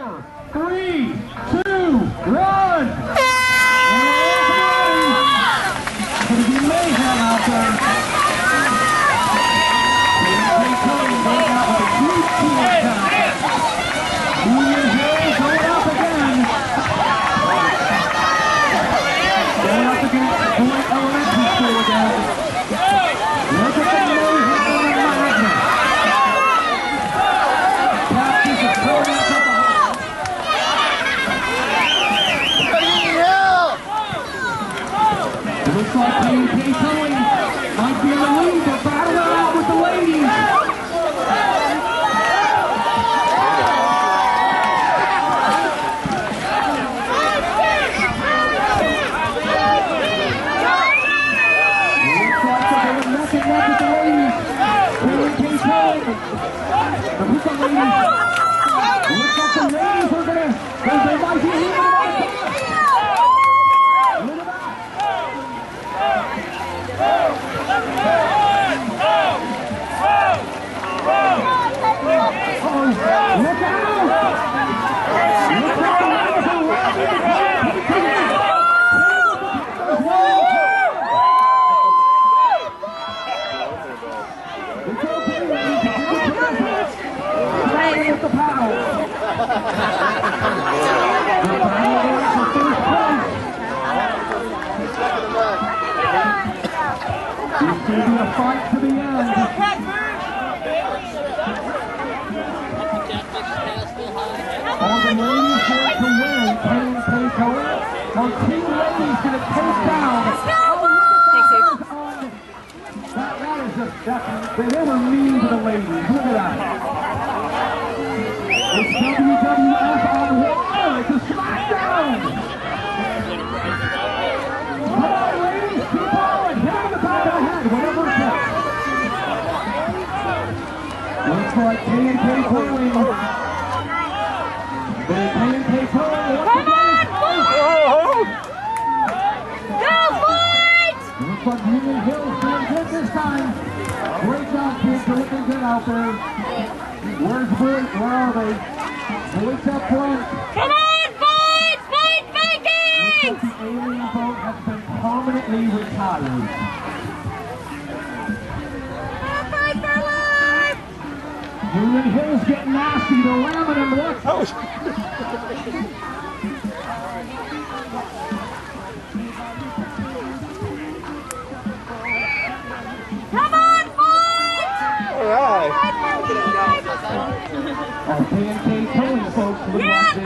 3, 2, 1. It's going to be mayhem out there. Going out with a huge team count. Union Hill going up again. Going up against Point Elementary School again. Look at the mayhem and the madness. Captures are throwing out the it looks like P&K Towing might be in the lead, but battle it out with the ladies. Looks like they're going neck and neck with the ladies. P&K Towing. But who's the ladies? Looks like the ladies are going to, they might be leaving it on. Look out! With the paddle. It's going to be a fight to the end. Are the ladies going to win? P&K Towing? Are two ladies going to take down? That is just, they were mean to the ladies. Look at that. It's WWF on one. It's a SmackDown. Come on, ladies, keep on. Hit on the back of the head, whatever it takes. Looks like P&K Towing. But P&K Towing. Come on, fight! Go, fight! Looks like Union Hill's doing good this time. Great job, kids. They're looking good out there. Where's Boyd? Where are they? Boyd's up front. Come on, fight! Fight, Vikings! Looks like the alien boat has been permanently retired. Fight for life! Union Hill's getting nasty. They're ramming him. Look. Come on, fight! All right. Our P&K Towing folks look like they,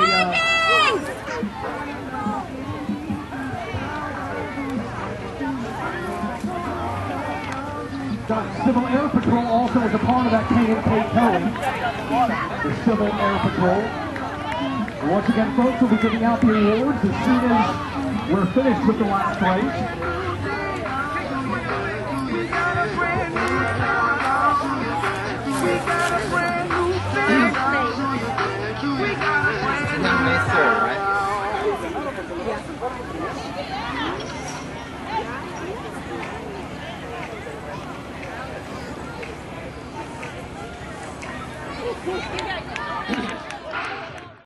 got Civil Air Patrol also as a part of that P&K Towing. The Civil Air Patrol. Once again, folks, we'll be giving out the awards as soon as we're finished with the last race. Right?